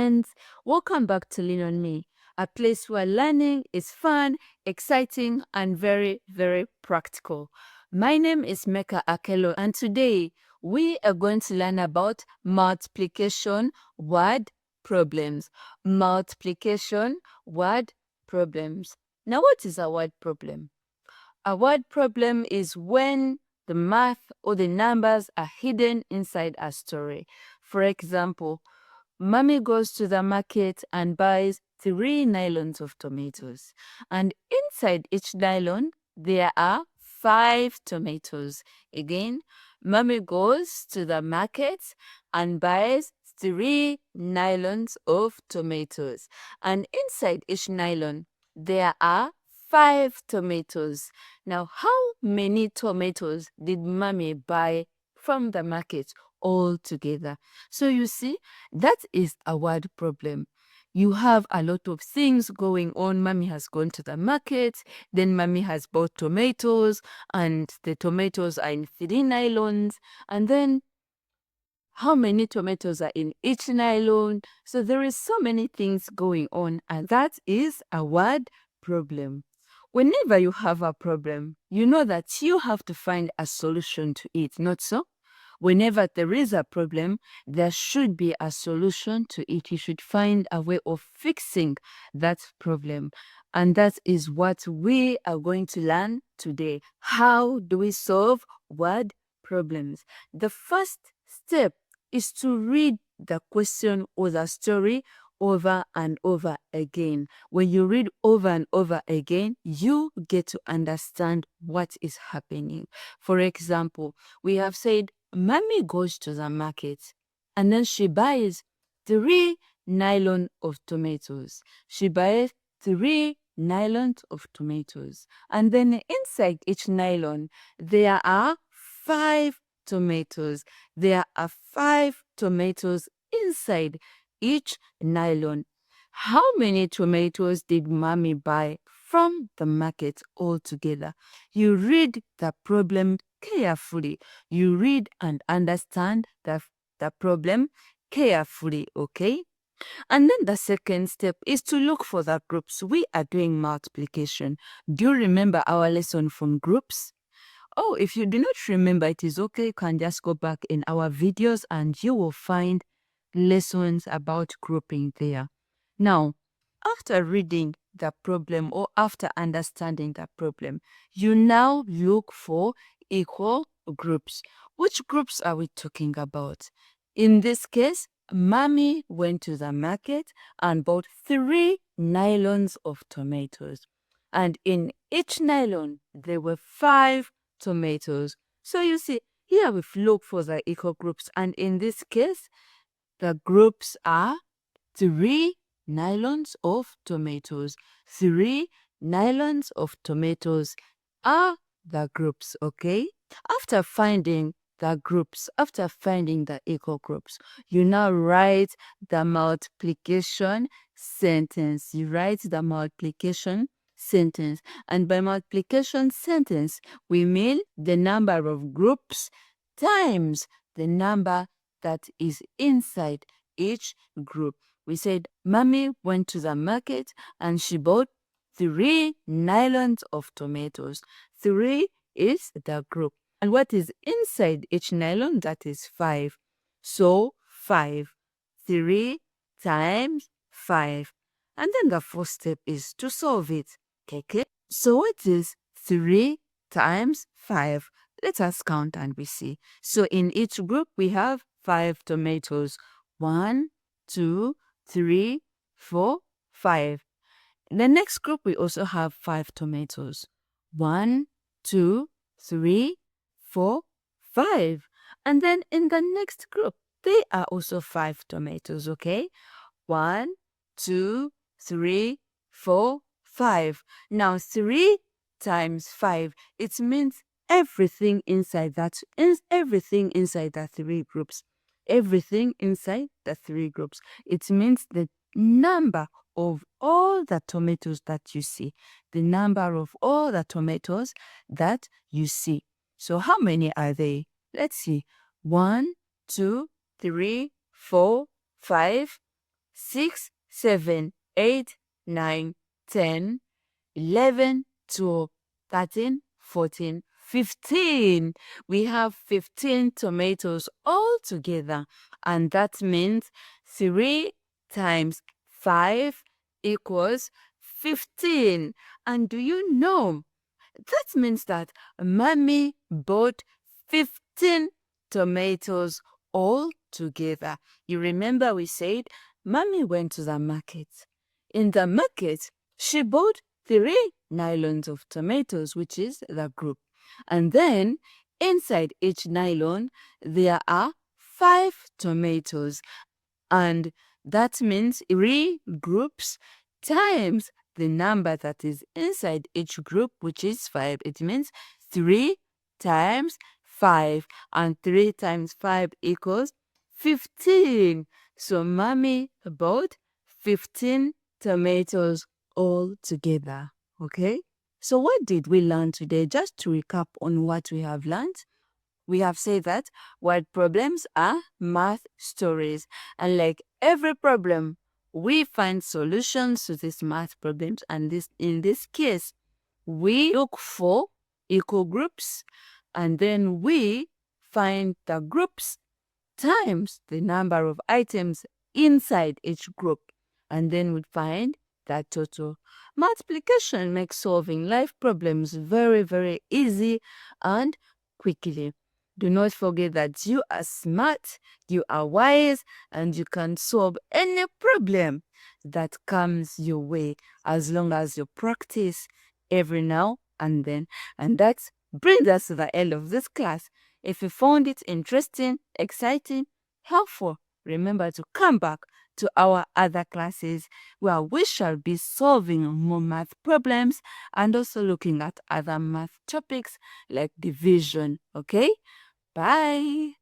friends. Welcome back to Lean On Me, a place where learning is fun, exciting, and very, very practical. My name is Mecca Akelo, and today we are going to learn about multiplication word problems. Multiplication word problems. Now, what is a word problem? A word problem is when the math or the numbers are hidden inside a story. For example, Mommy goes to the market and buys 3 nylons of tomatoes. And inside each nylon, there are 5 tomatoes. Again, Mommy goes to the market and buys 3 nylons of tomatoes. And inside each nylon, there are 5 tomatoes. Now, how many tomatoes did Mommy buy from the market altogether? So you see, that is a word problem. You have a lot of things going on. Mommy has gone to the market, then Mommy has bought tomatoes, and the tomatoes are in 3 nylons, and then how many tomatoes are in each nylon? So there is so many things going on, and that is a word problem. Whenever you have a problem, you know that you have to find a solution to it, not so? Whenever there is a problem, there should be a solution to it. You should find a way of fixing that problem. And that is what we are going to learn today. How do we solve word problems? The first step is to read the question or the story over and over again. When you read over and over again, you get to understand what is happening. For example, we have said, Mommy goes to the market and then she buys 3 nylon of tomatoes. She buys 3 nylons of tomatoes. And then inside each nylon, there are 5 tomatoes. There are 5 tomatoes inside each nylon. How many tomatoes did Mommy buy from the market altogether? You read the problem carefully. You read and understand the problem carefully, okay? And then the second step is to look for the groups. We are doing multiplication. Do you remember our lesson from groups? Oh, if you do not remember, it is okay. You can just go back in our videos and you will find lessons about grouping there. Now, after reading the problem or after understanding the problem, you now look for equal groups. Which groups are we talking about? In this case, Mommy went to the market and bought 3 nylons of tomatoes. And in each nylon, there were 5 tomatoes. So you see, here we've looked for the equal groups. And in this case, the groups are 3 nylons of tomatoes. 3 nylons of tomatoes are the groups, okay? After finding the groups, after finding the equal groups, you now write the multiplication sentence. You write the multiplication sentence. And by multiplication sentence, we mean the number of groups times the number that is inside each group. We said, Mommy went to the market and she bought 3 nylons of tomatoes. 3 is the group. And what is inside each nylon? That is 5. So 5. 3 times 5. And then the fourth step is to solve it. Okay? So what is 3 times 5? Let us count and we see. So in each group, we have 5 tomatoes. 1, 2, 3, 4, 5. In the next group, we also have 5 tomatoes. 1, 2, 3, 4, 5. And then in the next group, there are also 5 tomatoes, okay? 1, 2, 3, 4, 5. Now 3 times 5, it means everything inside that, everything inside the 3 groups. Everything inside the 3 groups. It means the number of all the tomatoes that you see. The number of all the tomatoes that you see. So how many are they? Let's see. 1, 2, 3, 4, 5. 6, 7, 8, 9, 10, 11, 12, 13, 14, 15. We have 15 tomatoes all together. And that means 3 times 5 equals 15. And do you know, that means that Mommy bought 15 tomatoes all together. You remember we said Mommy went to the market. In the market, she bought 3 nylons of tomatoes, which is the group. And then inside each nylon, there are 5 tomatoes. And that means 3 groups times the number that is inside each group, which is 5. It means 3 times 5. And 3 times 5 equals 15. So Mommy bought 15 tomatoes all together. Okay? So what did we learn today? Just to recap on what we have learned. We have said that word problems are math stories. And like every problem, we find solutions to these math problems. And in this case, we look for equal groups, and then we find the groups times the number of items inside each group. And then we find that total. Multiplication makes solving life problems very, very easy and quickly. Do not forget that you are smart, you are wise, and you can solve any problem that comes your way as long as you practice every now and then. And that brings us to the end of this class. If you found it interesting, exciting, helpful, remember to come back to our other classes where we shall be solving more math problems and also looking at other math topics like division. Okay? Bye.